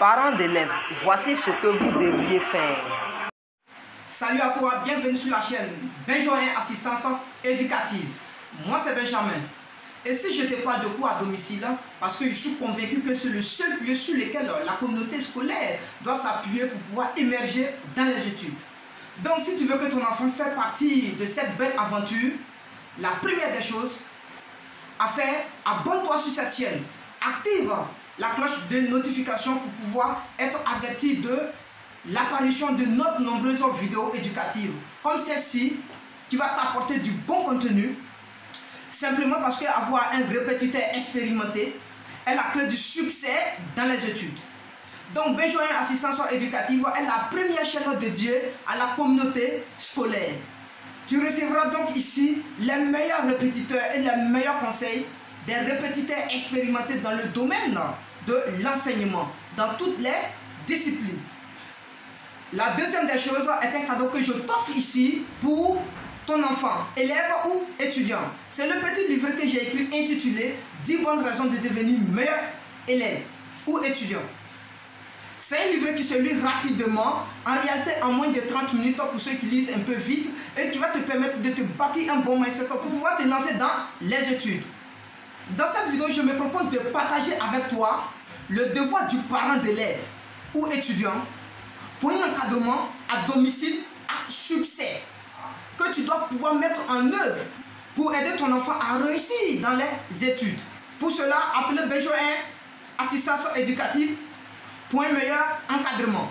Parents d'élèves, voici ce que vous devriez faire. Salut à toi, bienvenue sur la chaîne Benjoin Assistance Éducative. Moi c'est Benjamin. Et si je te parle de cours à domicile, parce que je suis convaincu que c'est le seul lieu sur lequel la communauté scolaire doit s'appuyer pour pouvoir émerger dans les études. Donc si tu veux que ton enfant fasse partie de cette belle aventure, la première des choses à faire, abonne-toi sur cette chaîne. Active la cloche de notification pour pouvoir être averti de l'apparition de notre nombreuses vidéos éducatives comme celle-ci qui va t'apporter du bon contenu, simplement parce qu'avoir un répétiteur expérimenté est la clé du succès dans les études. Donc Benjoin Assistance Éducative est la première chaîne dédiée à la communauté scolaire. Tu recevras donc ici les meilleurs répétiteurs et les meilleurs conseils des répétiteurs expérimentés dans le domaine de l'enseignement, dans toutes les disciplines. La deuxième des choses est un cadeau que je t'offre ici pour ton enfant, élève ou étudiant. C'est le petit livret que j'ai écrit intitulé 10 bonnes raisons de devenir meilleur élève ou étudiant. C'est un livret qui se lit rapidement, en réalité en moins de 30 minutes pour ceux qui lisent un peu vite, et qui va te permettre de te bâtir un bon mindset pour pouvoir te lancer dans les études. Dans cette vidéo, je me propose de partager avec toi le devoir du parent d'élève ou étudiant pour un encadrement à domicile à succès que tu dois pouvoir mettre en œuvre pour aider ton enfant à réussir dans les études. Pour cela, appelez Benjoin Assistance Éducative pour un meilleur encadrement.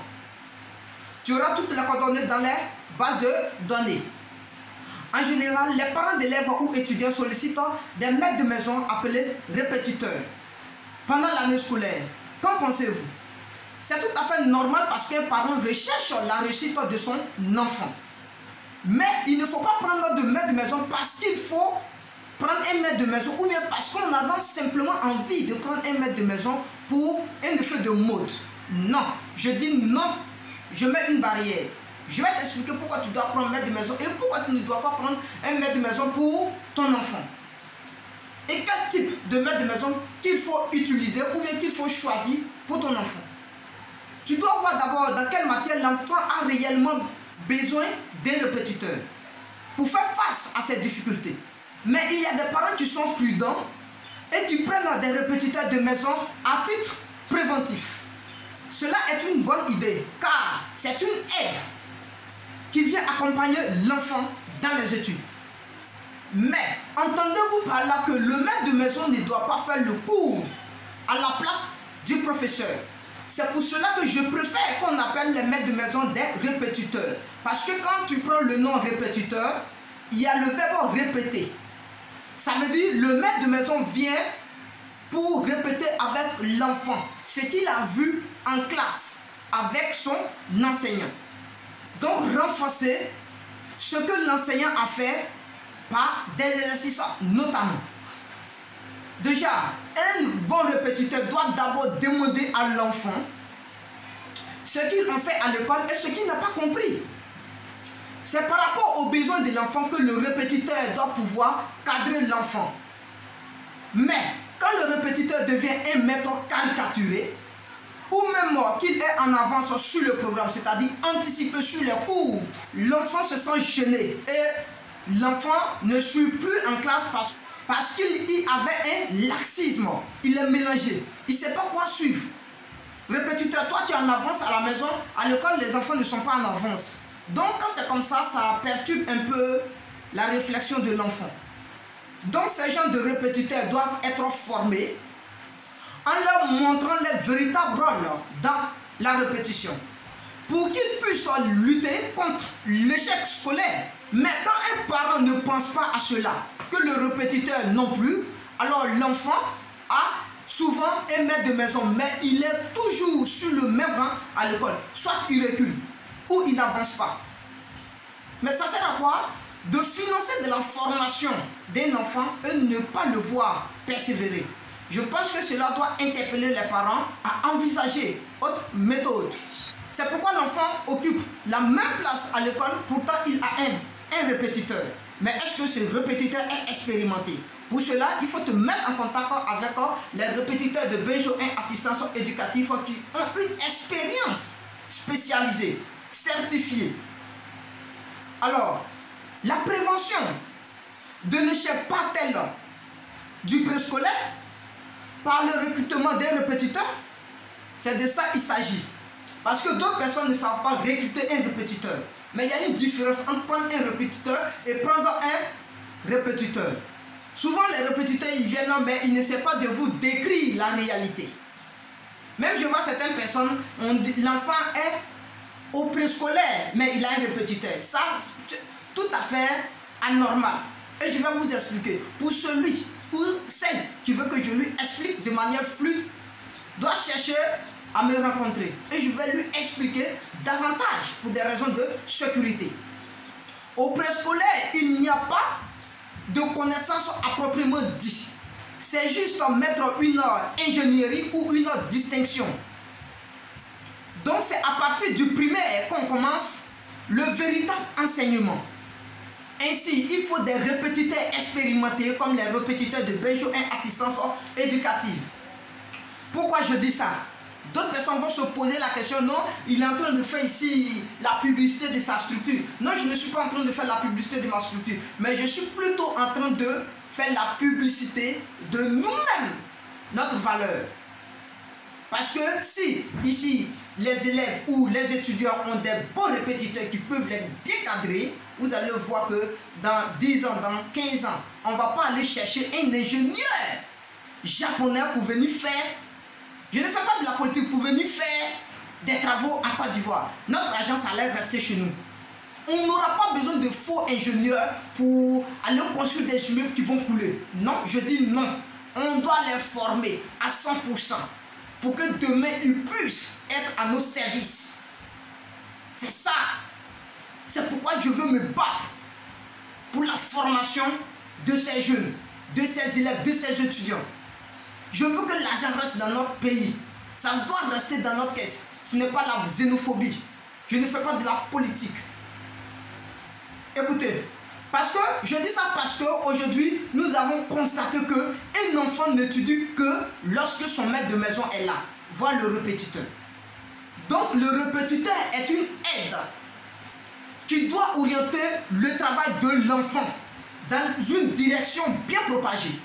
Tu auras toutes les coordonnées dans les bases de données. En général, les parents d'élèves ou étudiants sollicitent des maîtres de maison appelés répétiteurs pendant l'année scolaire. Qu'en pensez-vous? C'est tout à fait normal parce qu'un parent recherche la réussite de son enfant. Mais il ne faut pas prendre de maître de maison parce qu'il faut prendre un maître de maison ou bien parce qu'on a simplement envie de prendre un maître de maison pour un effet de mode. Non, je dis non, je mets une barrière. Je vais t'expliquer pourquoi tu dois prendre un maître de maison et pourquoi tu ne dois pas prendre un maître de maison pour ton enfant. Et quel type de maître de maison qu'il faut utiliser ou bien qu'il faut choisir pour ton enfant. Tu dois voir d'abord dans quelle matière l'enfant a réellement besoin d'un répétiteur pour faire face à ces difficultés. Mais il y a des parents qui sont prudents et qui prennent des répétiteurs de maison à titre préventif. Cela est une bonne idée car c'est une aide qui vient accompagner l'enfant dans les études. Mais entendez-vous par là que le maître de maison ne doit pas faire le cours à la place du professeur? C'est pour cela que je préfère qu'on appelle les maîtres de maison des répétiteurs. Parce que quand tu prends le nom répétiteur, il y a le verbe répéter. Ça veut dire le maître de maison vient pour répéter avec l'enfant ce qu'il a vu en classe avec son enseignant. Donc renforcer ce que l'enseignant a fait par des exercices notamment. Déjà, un bon répétiteur doit d'abord demander à l'enfant ce qu'il en fait à l'école et ce qu'il n'a pas compris. C'est par rapport aux besoins de l'enfant que le répétiteur doit pouvoir cadrer l'enfant. Mais quand le répétiteur devient un maître caricaturé, ou même qu'il est en avance sur le programme, c'est-à-dire anticiper sur les cours, l'enfant se sent gêné et l'enfant ne suit plus en classe parce qu'il avait un laxisme. Il est mélangé. Il ne sait pas quoi suivre. Répétiteur, toi tu es en avance à la maison, à l'école les enfants ne sont pas en avance. Donc quand c'est comme ça, ça perturbe un peu la réflexion de l'enfant. Donc ces gens de répétiteurs doivent être formés en leur montrant les véritables rôles dans la répétition pour qu'ils puissent lutter contre l'échec scolaire. Mais quand un parent ne pense pas à cela, que le répétiteur non plus, alors l'enfant a souvent un maître de maison, mais il est toujours sur le même rang à l'école. Soit il recule ou il n'avance pas. Mais ça sert à quoi? De financer de la formation d'un enfant et ne pas le voir persévérer. Je pense que cela doit interpeller les parents à envisager autre méthode. C'est pourquoi l'enfant occupe la même place à l'école, pourtant il a un répétiteur. Mais est-ce que ce répétiteur est expérimenté? Pour cela, il faut te mettre en contact avec les répétiteurs de Benjo 1 assistance éducative qui ont une expérience spécialisée, certifiée. Alors, la prévention de l'échec par-tel du préscolaire par le recrutement des répétiteurs, c'est de ça qu'il s'agit. Parce que d'autres personnes ne savent pas recruter un répétiteur. Mais il y a une différence entre prendre un répétiteur et prendre un répétiteur. Souvent les répétiteurs ils viennent mais ils ne savent pas de vous décrire la réalité. Même je vois certaines personnes, l'enfant est au préscolaire mais il a un répétiteur. Ça c'est tout à fait anormal. Et je vais vous expliquer. Pour celui ou celle qui veut que je lui explique de manière fluide, doit chercher à me rencontrer. Et je vais lui expliquer davantage pour des raisons de sécurité. Au préscolaire, il n'y a pas de connaissances à proprement dit. C'est juste mettre une ingénierie ou une distinction. Donc c'est à partir du primaire qu'on commence le véritable enseignement. Ainsi, il faut des répétiteurs expérimentés comme les répétiteurs de Benjo 1 assistance éducative. Pourquoi je dis ça? D'autres personnes vont se poser la question, non, il est en train de faire ici la publicité de sa structure. Non, je ne suis pas en train de faire la publicité de ma structure, mais je suis plutôt en train de faire la publicité de nous-mêmes, notre valeur. Parce que si ici, les élèves ou les étudiants ont des bons répétiteurs qui peuvent être bien cadrés, vous allez voir que dans 10 ans, dans 15 ans, on ne va pas aller chercher un ingénieur japonais pour venir faire. Je ne fais pas de la politique pour venir faire des travaux en Côte d'Ivoire. Notre agence allait rester chez nous. On n'aura pas besoin de faux ingénieurs pour aller construire des immeubles qui vont couler. Non, je dis non. On doit les former à 100% pour que demain ils puissent être à nos services. C'est ça. C'est pourquoi je veux me battre pour la formation de ces jeunes, de ces élèves, de ces étudiants. Je veux que l'argent reste dans notre pays. Ça doit rester dans notre caisse. Ce n'est pas la xénophobie. Je ne fais pas de la politique. Écoutez, parce que je dis ça parce qu'aujourd'hui, nous avons constaté qu'un enfant n'étudie que lorsque son maître de maison est là. Voilà le répétiteur. Donc le répétiteur est une aide qui doit orienter le travail de l'enfant dans une direction bien propagée.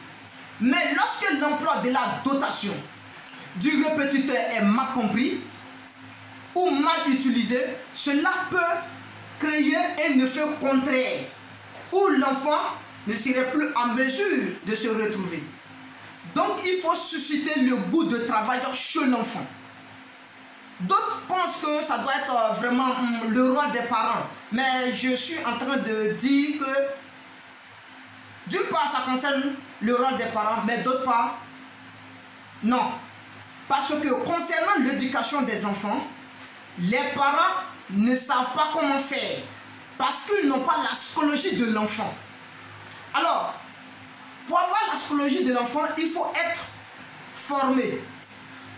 Mais lorsque l'emploi de la dotation du répétiteur est mal compris ou mal utilisé, cela peut créer un effet contraire où l'enfant ne serait plus en mesure de se retrouver. Donc il faut susciter le goût de travail chez l'enfant. D'autres pensent que ça doit être vraiment le rôle des parents. Mais je suis en train de dire que d'une part ça concerne le rôle des parents, mais d'autre part, non. Parce que concernant l'éducation des enfants, les parents ne savent pas comment faire. Parce qu'ils n'ont pas la psychologie de l'enfant. Alors, pour avoir la psychologie de l'enfant, il faut être formé.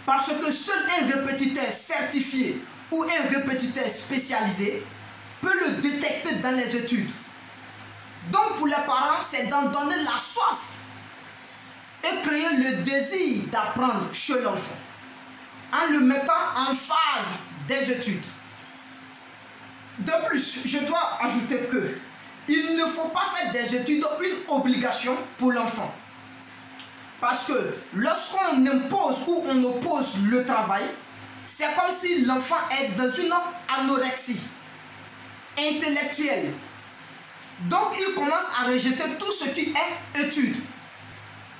Parce que seul un répétiteur certifié ou un répétiteur spécialisé peut le détecter dans les études. Donc pour les parents, c'est d'en donner la soif et créer le désir d'apprendre chez l'enfant en le mettant en phase des études. De plus, je dois ajouter que il ne faut pas faire des études une obligation pour l'enfant. Parce que lorsqu'on impose ou on oppose le travail, c'est comme si l'enfant est dans une anorexie intellectuelle. Donc il commence à rejeter tout ce qui est étude.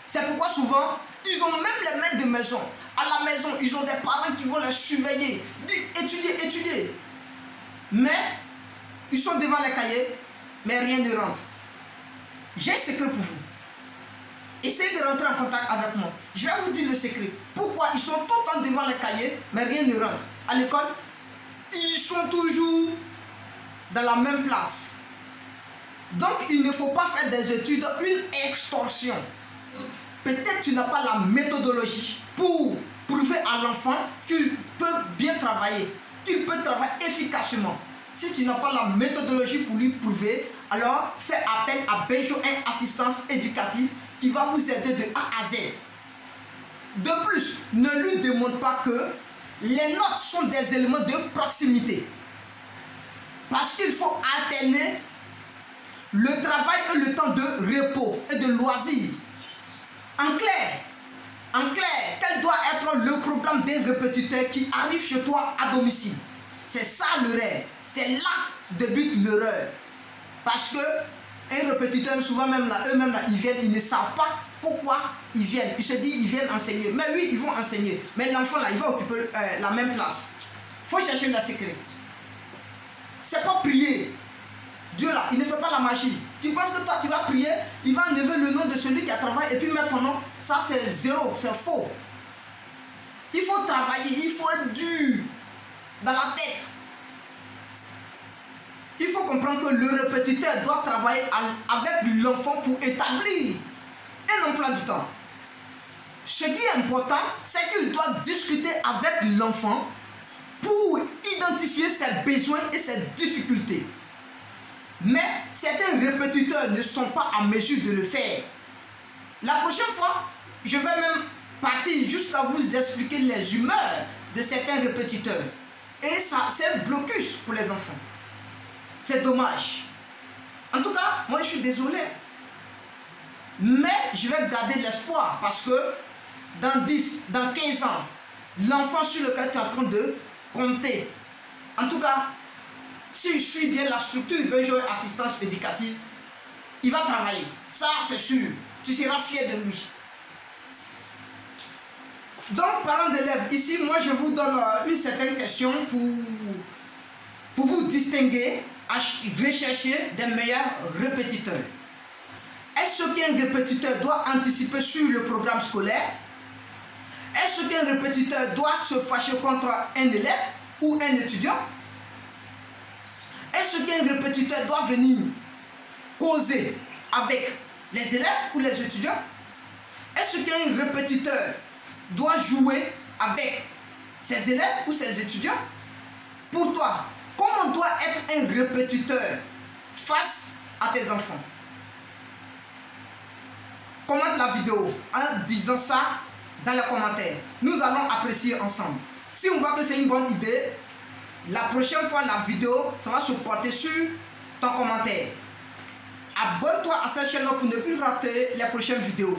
C'est pourquoi souvent, ils ont même les maîtres de maison. À la maison, ils ont des parents qui vont les surveiller. Dire étudier, étudier. Mais, ils sont devant les cahiers, mais rien ne rentre. J'ai un secret pour vous. Essayez de rentrer en contact avec moi. Je vais vous dire le secret. Pourquoi ils sont tout le temps devant les cahiers, mais rien ne rentre. À l'école, ils sont toujours dans la même place. Donc, il ne faut pas faire des études une extorsion. Peut-être tu n'as pas la méthodologie pour prouver à l'enfant qu'il peut bien travailler, qu'il peut travailler efficacement. Si tu n'as pas la méthodologie pour lui prouver, alors fais appel à Benjo 1 assistance éducative qui va vous aider de A à Z. De plus, ne lui demande pas que les notes sont des éléments de proximité. Parce qu'il faut alterner le travail et le temps de repos et de loisir. En clair, quel doit être le programme des répétiteurs qui arrivent chez toi à domicile? C'est ça l'erreur. C'est là débute l'erreur. Parce que un répétiteur, souvent même là, eux-mêmes là, ils viennent, ils ne savent pas pourquoi ils viennent. Ils se disent, ils viennent enseigner. Mais oui, ils vont enseigner. Mais l'enfant là, il va occuper la même place. Il faut chercher le secret. C'est pas prier. Dieu là, il ne fait pas la magie. Tu penses que toi tu vas prier, il va enlever le nom de celui qui a travaillé et puis mettre ton nom. Ça c'est zéro, c'est faux. Il faut travailler, il faut être dur dans la tête. Il faut comprendre que le répétiteur doit travailler avec l'enfant pour établir un emploi du temps. Ce qui est important, c'est qu'il doit discuter avec l'enfant pour identifier ses besoins et ses difficultés. Mais certains répétiteurs ne sont pas en mesure de le faire. La prochaine fois, je vais même partir jusqu'à vous expliquer les humeurs de certains répétiteurs. Et ça, c'est un blocus pour les enfants. C'est dommage. En tout cas, moi je suis désolé. Mais je vais garder l'espoir parce que dans 10, dans 15 ans, l'enfant sur lequel tu es en train de compter, en tout cas, s'il suit bien la structure Benjoy Assistance Éducative, il va travailler. Ça, c'est sûr. Tu seras fier de lui. Donc, parlant d'élèves, ici, moi, je vous donne une certaine question pour vous distinguer, à rechercher des meilleurs répétiteurs. Est-ce qu'un répétiteur doit anticiper sur le programme scolaire? Est-ce qu'un répétiteur doit se fâcher contre un élève ou un étudiant? Est-ce qu'un répétiteur doit venir causer avec les élèves ou les étudiants? Est-ce qu'un répétiteur doit jouer avec ses élèves ou ses étudiants? Pour toi, comment doit être un répétiteur face à tes enfants? Commente la vidéo en disant ça dans les commentaires. Nous allons apprécier ensemble. Si on voit que c'est une bonne idée, la prochaine fois la vidéo, ça va se porter sur ton commentaire. Abonne-toi à cette chaîne pour ne plus rater les prochaines vidéos.